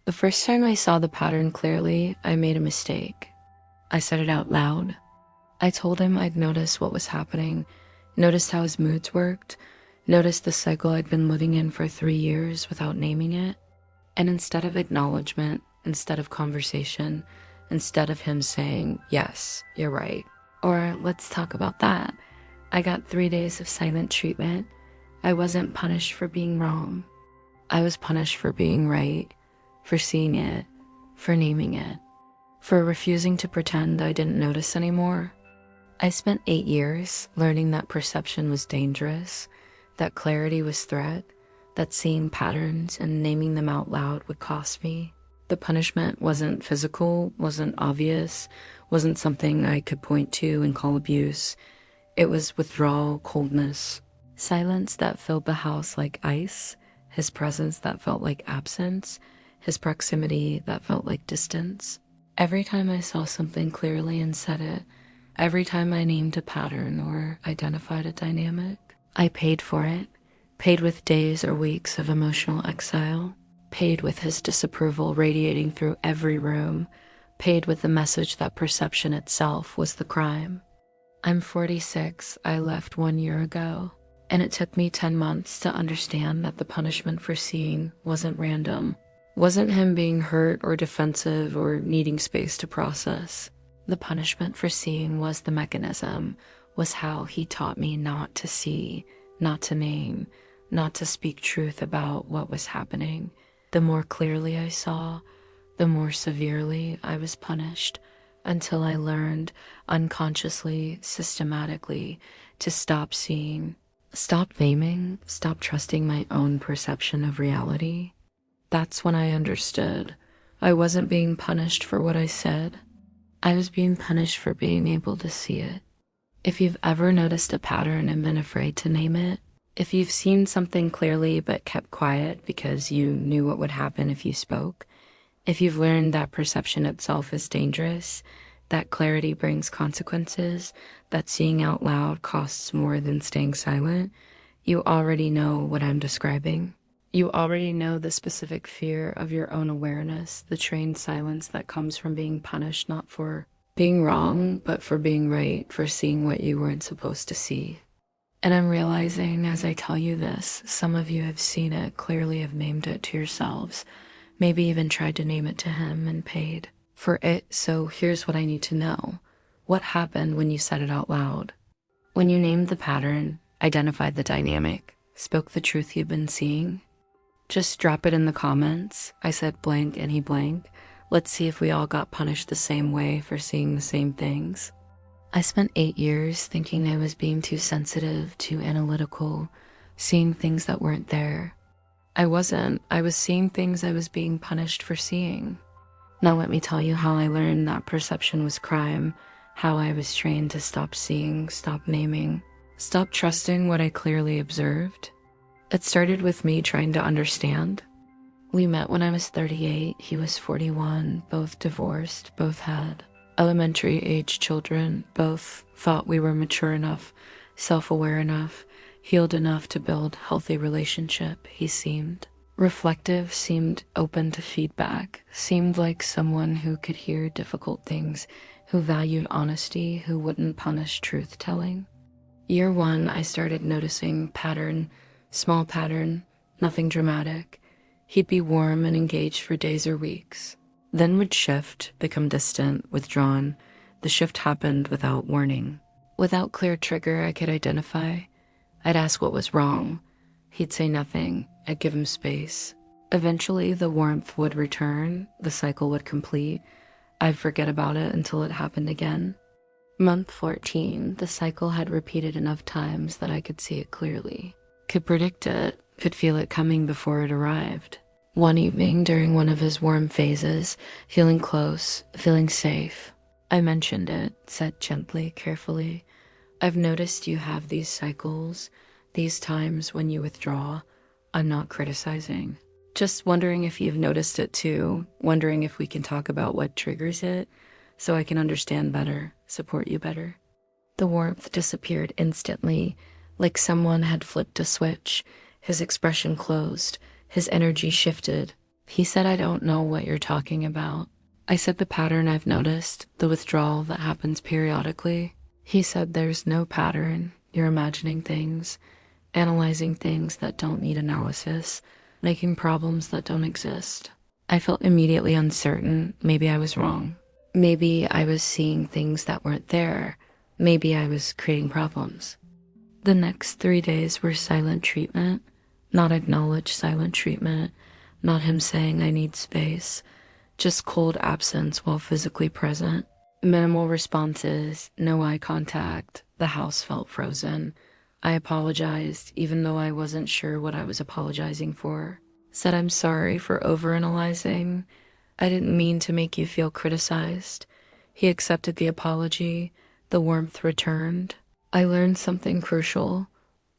The first time I saw the pattern clearly, I made a mistake. I said it out loud. I told him I'd noticed what was happening, noticed how his moods worked, noticed the cycle I'd been living in for 3 years without naming it. And instead of acknowledgement, instead of conversation, instead of him saying, yes, you're right, or let's talk about that, I got 3 days of silent treatment. I wasn't punished for being wrong. I was punished for being right, for seeing it, for naming it, for refusing to pretend I didn't notice anymore. I spent 8 years learning that perception was dangerous, that clarity was threat, that seeing patterns and naming them out loud would cost me. The punishment wasn't physical, wasn't obvious, wasn't something I could point to and call abuse. It was withdrawal, coldness, silence that filled the house like ice, his presence that felt like absence, his proximity that felt like distance. Every time I saw something clearly and said it, every time I named a pattern or identified a dynamic, I paid for it, paid with days or weeks of emotional exile, paid with his disapproval radiating through every room, paid with the message that perception itself was the crime. I'm 46, I left 1 year ago, and it took me 10 months to understand that the punishment for seeing wasn't random, wasn't him being hurt or defensive or needing space to process. The punishment for seeing was the mechanism, was how he taught me not to see, not to name, not to speak truth about what was happening. The more clearly I saw, the more severely I was punished, until I learned unconsciously, systematically, to stop seeing, stop naming, stop trusting my own perception of reality. That's when I understood. I wasn't being punished for what I said. I was being punished for being able to see it. If you've ever noticed a pattern and been afraid to name it, if you've seen something clearly but kept quiet because you knew what would happen if you spoke, if you've learned that perception itself is dangerous, that clarity brings consequences, that seeing out loud costs more than staying silent, you already know what I'm describing. You already know the specific fear of your own awareness, the trained silence that comes from being punished not for being wrong, but for being right, for seeing what you weren't supposed to see. And I'm realizing as I tell you this, some of you have seen it, clearly have named it to yourselves, maybe even tried to name it to him and paid for it. So here's what I need to know. What happened when you said it out loud? When you named the pattern, identified the dynamic, spoke the truth you've been seeing? Just drop it in the comments. I said blank and he blanked. Let's see if we all got punished the same way for seeing the same things. I spent 8 years thinking I was being too sensitive, too analytical, seeing things that weren't there. I wasn't. I was seeing things I was being punished for seeing. Now let me tell you how I learned that perception was crime, how I was trained to stop seeing, stop naming, stop trusting what I clearly observed. It started with me trying to understand. We met when I was 38, he was 41, both divorced, both had elementary age children, both thought we were mature enough, self-aware enough, healed enough to build healthy relationship. He seemed reflective, seemed open to feedback, seemed like someone who could hear difficult things, who valued honesty, who wouldn't punish truth-telling. Year 1, I started noticing pattern, small pattern, nothing dramatic. He'd be warm and engaged for days or weeks, then would shift, become distant, withdrawn. The shift happened without warning. Without clear trigger I could identify. I'd ask what was wrong. He'd say nothing. I'd give him space. Eventually the warmth would return, the cycle would complete. I'd forget about it until it happened again. Month 14, the cycle had repeated enough times that I could see it clearly, could predict it, could feel it coming before it arrived. One evening during one of his warm phases, feeling close, feeling safe, I mentioned it, said gently, carefully, I've noticed you have these cycles, these times when you withdraw. I'm not criticizing. Just wondering if you've noticed it too, wondering if we can talk about what triggers it, so I can understand better, support you better. The warmth disappeared instantly, like someone had flipped a switch. His expression closed, his energy shifted. He said, I don't know what you're talking about. I said the pattern I've noticed, the withdrawal that happens periodically. He said there's no pattern. You're imagining things, analyzing things that don't need analysis, making problems that don't exist. I felt immediately uncertain. Maybe I was wrong. Maybe I was seeing things that weren't there. Maybe I was creating problems. The next 3 days were silent treatment, not acknowledged silent treatment, not him saying I need space, just cold absence while physically present. Minimal responses, no eye contact. The house felt frozen. I apologized, even though I wasn't sure what I was apologizing for. Said I'm sorry for overanalyzing. I didn't mean to make you feel criticized. He accepted the apology. The warmth returned. I learned something crucial.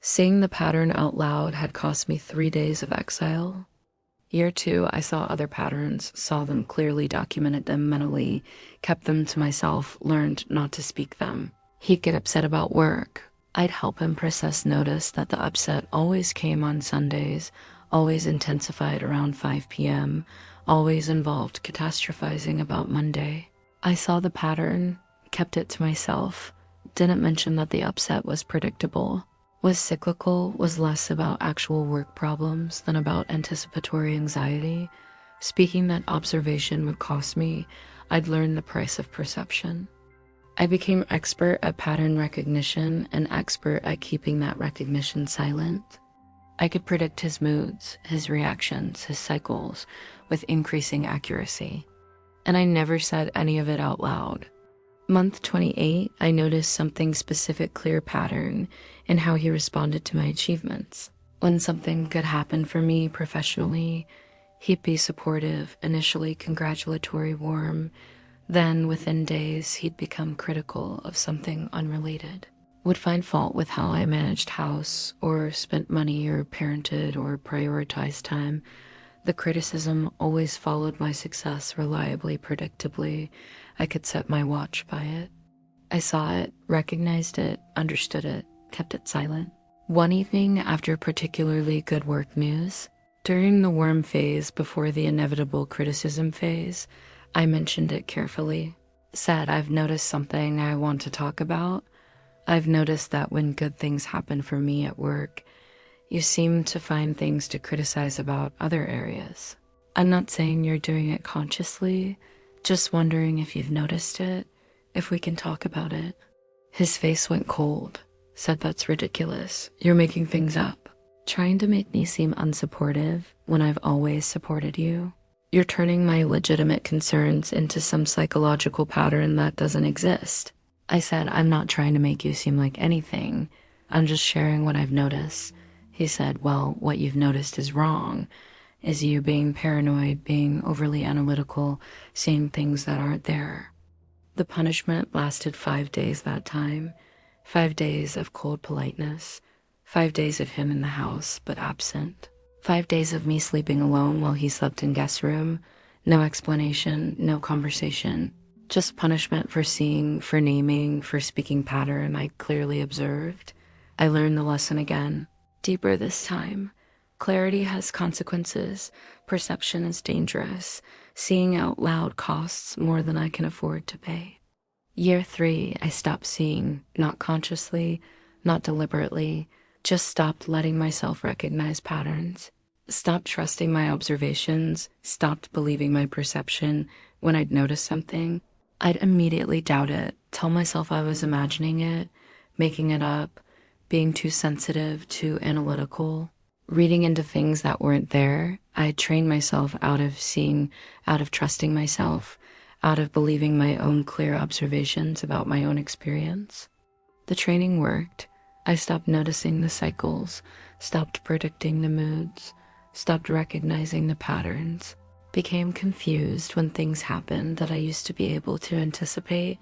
Saying the pattern out loud had cost me 3 days of exile. Year 2, I saw other patterns, saw them clearly, documented them mentally, kept them to myself, learned not to speak them. He'd get upset about work. I'd help him process, notice that the upset always came on Sundays, always intensified around 5 p.m., always involved catastrophizing about Monday. I saw the pattern, kept it to myself, didn't mention that the upset was predictable, was cyclical, was less about actual work problems than about anticipatory anxiety. Speaking that observation would cost me, I'd learned the price of perception. I became expert at pattern recognition and expert at keeping that recognition silent. I could predict his moods, his reactions, his cycles with increasing accuracy. And I never said any of it out loud. Month 28, I noticed something specific, clear pattern in how he responded to my achievements. When something good happened for me professionally, he'd be supportive, initially congratulatory, warm. Then within days, he'd become critical of something unrelated. Would find fault with how I managed house or spent money or parented or prioritized time. The criticism always followed my success reliably, predictably. I could set my watch by it. I saw it, recognized it, understood it, kept it silent. One evening after particularly good work news, during the warm phase before the inevitable criticism phase, I mentioned it carefully. Said, I've noticed something I want to talk about. I've noticed that when good things happen for me at work, you seem to find things to criticize about other areas. I'm not saying you're doing it consciously, just wondering if you've noticed it, if we can talk about it. His face went cold, said that's ridiculous. You're making things up. Trying to make me seem unsupportive when I've always supported you. You're turning my legitimate concerns into some psychological pattern that doesn't exist. I said, I'm not trying to make you seem like anything. I'm just sharing what I've noticed. He said, well, what you've noticed is wrong. Is you being paranoid, being overly analytical, seeing things that aren't there. The punishment lasted 5 days that time. 5 days of cold politeness. 5 days of him in the house, but absent. 5 days of me sleeping alone while he slept in guest room. No explanation, no conversation. Just punishment for seeing, for naming, for speaking pattern I clearly observed. I learned the lesson again. Deeper this time. Clarity has consequences. Perception is dangerous. Seeing out loud costs more than I can afford to pay. Year 3, I stopped seeing, not consciously, not deliberately, just stopped letting myself recognize patterns. Stopped trusting my observations, stopped believing my perception. When I'd notice something, I'd immediately doubt it, tell myself I was imagining it, making it up, being too sensitive, too analytical, reading into things that weren't there. I trained myself out of seeing, out of trusting myself, out of believing my own clear observations about my own experience. The training worked. I stopped noticing the cycles, stopped predicting the moods, stopped recognizing the patterns, became confused when things happened that I used to be able to anticipate,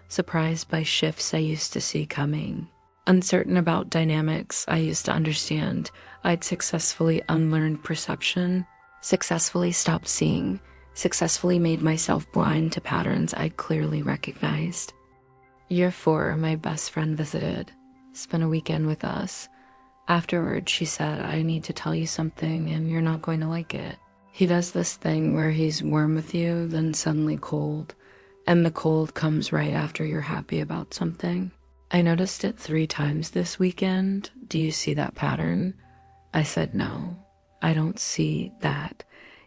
surprised by shifts I used to see coming. Uncertain about dynamics I used to understand, I'd successfully unlearned perception, successfully stopped seeing, successfully made myself blind to patterns I clearly recognized. Year 4, my best friend visited, spent a weekend with us. Afterwards, she said, I need to tell you something and you're not going to like it. He does this thing where he's warm with you, then suddenly cold, and the cold comes right after you're happy about something. I noticed it 3 times this weekend. Do you see that pattern? I said, no, I don't see that.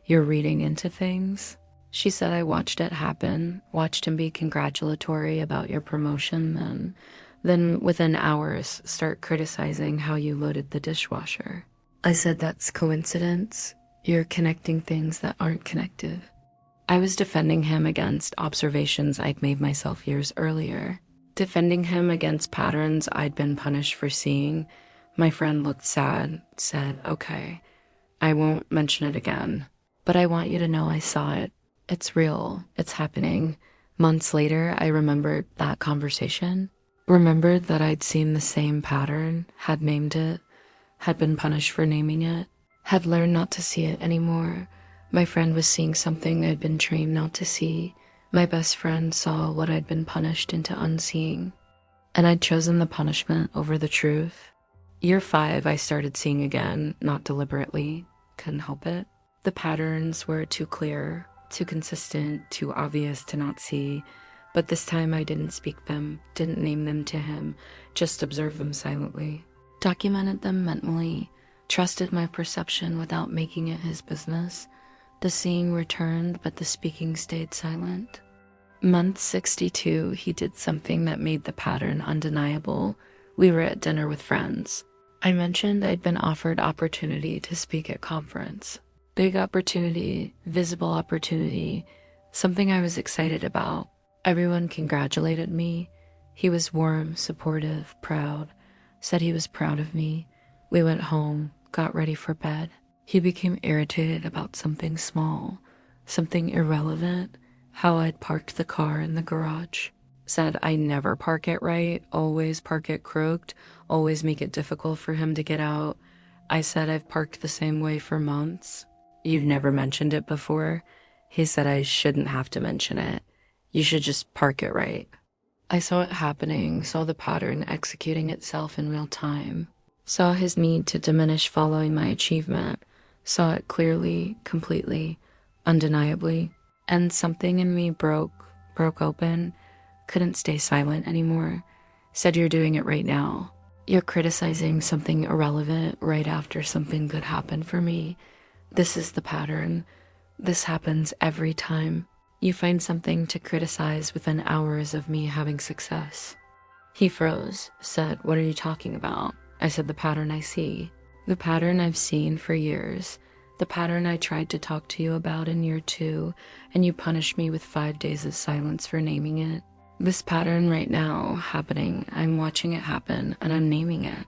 You're reading into things. She said, I watched it happen, watched him be congratulatory about your promotion, then within hours start criticizing how you loaded the dishwasher. I said, that's coincidence. You're connecting things that aren't connected. I was defending him against observations I'd made myself years earlier. Defending him against patterns I'd been punished for seeing. My friend looked sad, said, okay, I won't mention it again, but I want you to know I saw it. It's real. It's happening. Months later, I remembered that conversation. Remembered that I'd seen the same pattern, had named it, had been punished for naming it, had learned not to see it anymore. My friend was seeing something I'd been trained not to see. My best friend saw what I'd been punished into unseeing. And I'd chosen the punishment over the truth. Year 5, I started seeing again, not deliberately, couldn't help it. The patterns were too clear, too consistent, too obvious to not see. But this time I didn't speak them, didn't name them to him, just observed them silently. Documented them mentally, trusted my perception without making it his business. The seeing returned, but the speaking stayed silent. Month 62, he did something that made the pattern undeniable. We were at dinner with friends. I mentioned I'd been offered opportunity to speak at conference. Big opportunity, visible opportunity, something I was excited about. Everyone congratulated me. He was warm, supportive, proud, said he was proud of me. We went home, got ready for bed. He became irritated about something small, something irrelevant, how I'd parked the car in the garage. Said I never park it right, always park it crooked, always make it difficult for him to get out. I said I've parked the same way for months. You've never mentioned it before. He said I shouldn't have to mention it. You should just park it right. I saw it happening, saw the pattern executing itself in real time, saw his need to diminish following my achievement, saw it clearly, completely, undeniably, and something in me broke open, couldn't stay silent anymore. Said, you're doing it right now. You're criticizing something irrelevant right after something good happened for me. This is the pattern. This happens every time. You find something to criticize within hours of me having success. He froze, said, what are you talking about? I said, the pattern I see. The pattern I've seen for years. The pattern I tried to talk to you about in year 2, and you punished me with 5 days of silence for naming it. This pattern right now, happening, I'm watching it happen, and I'm naming it.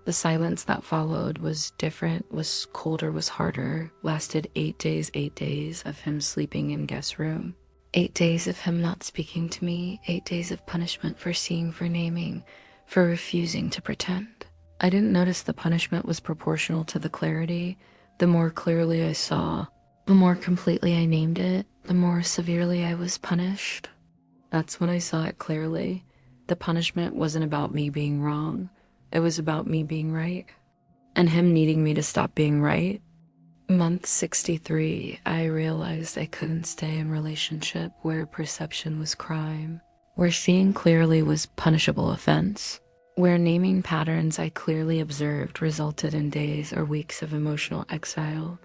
The silence that followed was different, was colder, was harder, lasted 8 days of him sleeping in guest room. 8 days of him not speaking to me, 8 days of punishment for seeing, for naming, for refusing to pretend. I didn't notice the punishment was proportional to the clarity. The more clearly I saw, the more completely I named it, the more severely I was punished. That's when I saw it clearly. The punishment wasn't about me being wrong. It was about me being right. And him needing me to stop being right. Month 63, I realized I couldn't stay in a relationship where perception was crime, where seeing clearly was punishable offense, where naming patterns I clearly observed resulted in days or weeks of emotional exile.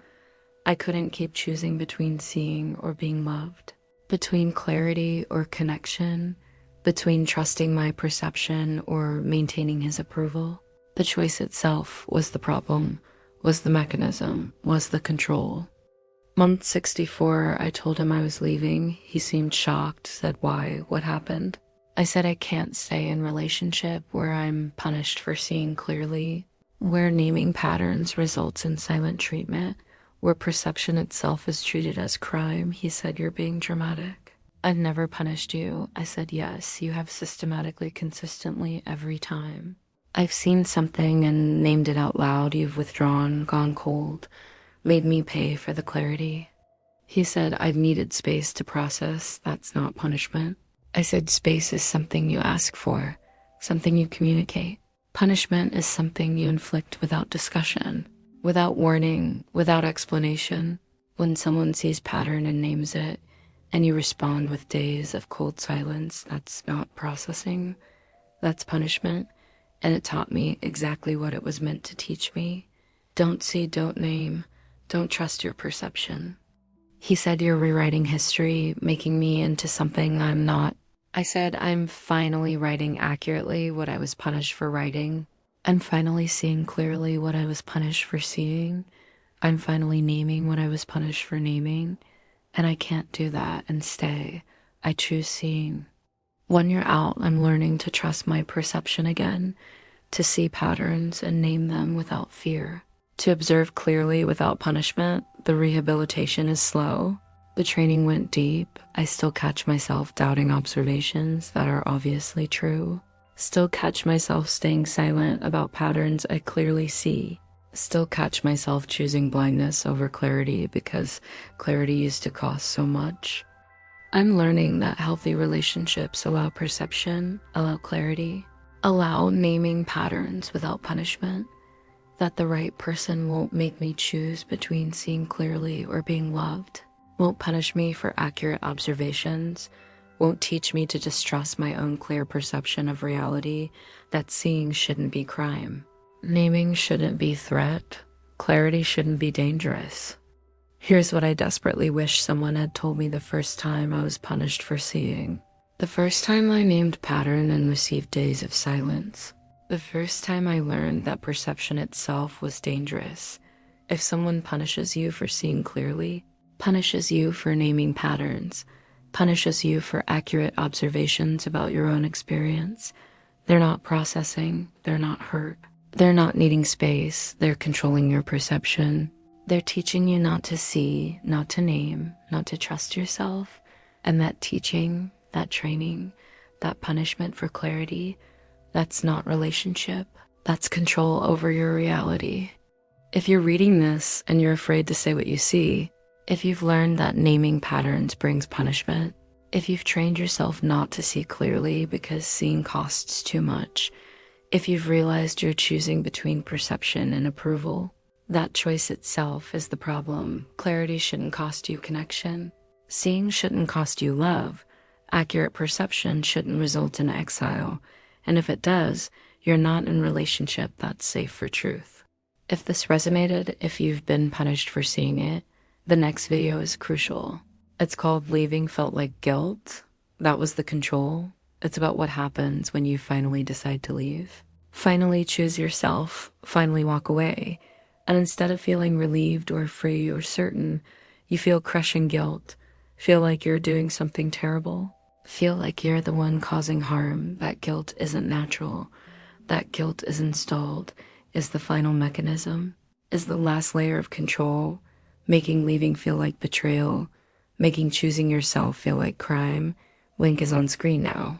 I couldn't keep choosing between seeing or being loved, between clarity or connection, between trusting my perception or maintaining his approval. The choice itself was the problem, was the mechanism, was the control. Month 64, I told him I was leaving. He seemed shocked, said, why? What happened? I said I can't stay in a relationship where I'm punished for seeing clearly, where naming patterns results in silent treatment, where perception itself is treated as crime. He said, you're being dramatic. I've never punished you. I said, yes, you have systematically, consistently, every time. I've seen something and named it out loud. You've withdrawn, gone cold, made me pay for the clarity. He said, I've needed space to process. That's not punishment. I said, space is something you ask for, something you communicate. Punishment is something you inflict without discussion, without warning, without explanation. When someone sees pattern and names it, and you respond with days of cold silence, that's not processing, that's punishment. And it taught me exactly what it was meant to teach me. Don't see, don't name, don't trust your perception. He said, you're rewriting history, making me into something I'm not. I said, I'm finally writing accurately what I was punished for writing. I'm finally seeing clearly what I was punished for seeing. I'm finally naming what I was punished for naming. And I can't do that and stay. I choose seeing. When you're out, I'm learning to trust my perception again, to see patterns and name them without fear, to observe clearly without punishment. The rehabilitation is slow. The training went deep. I still catch myself doubting observations that are obviously true. Still catch myself staying silent about patterns I clearly see. Still catch myself choosing blindness over clarity because clarity used to cost so much. I'm learning that healthy relationships allow perception, allow clarity, allow naming patterns without punishment, that the right person won't make me choose between seeing clearly or being loved, won't punish me for accurate observations, won't teach me to distrust my own clear perception of reality, that seeing shouldn't be crime. Naming shouldn't be threat. Clarity shouldn't be dangerous. Here's what I desperately wish someone had told me the first time I was punished for seeing. The first time I named pattern and received days of silence. The first time I learned that perception itself was dangerous. If someone punishes you for seeing clearly, punishes you for naming patterns, punishes you for accurate observations about your own experience, they're not processing, they're not hurt. They're not needing space, they're controlling your perception. They're teaching you not to see, not to name, not to trust yourself. And that teaching, that training, that punishment for clarity, that's not relationship. That's control over your reality. If you're reading this and you're afraid to say what you see, if you've learned that naming patterns brings punishment, if you've trained yourself not to see clearly because seeing costs too much, if you've realized you're choosing between perception and approval, that choice itself is the problem. Clarity shouldn't cost you connection. Seeing shouldn't cost you love. Accurate perception shouldn't result in exile. And if it does, you're not in a relationship that's safe for truth. If this resonated, if you've been punished for seeing it, the next video is crucial. It's called Leaving Felt Like Guilt. That was the control. It's about what happens when you finally decide to leave. Finally choose yourself, finally walk away. And instead of feeling relieved or free or certain, you feel crushing guilt, feel like you're doing something terrible, feel like you're the one causing harm. That guilt isn't natural. That guilt is installed, is the final mechanism, is the last layer of control, making leaving feel like betrayal, making choosing yourself feel like crime. Link is on screen now.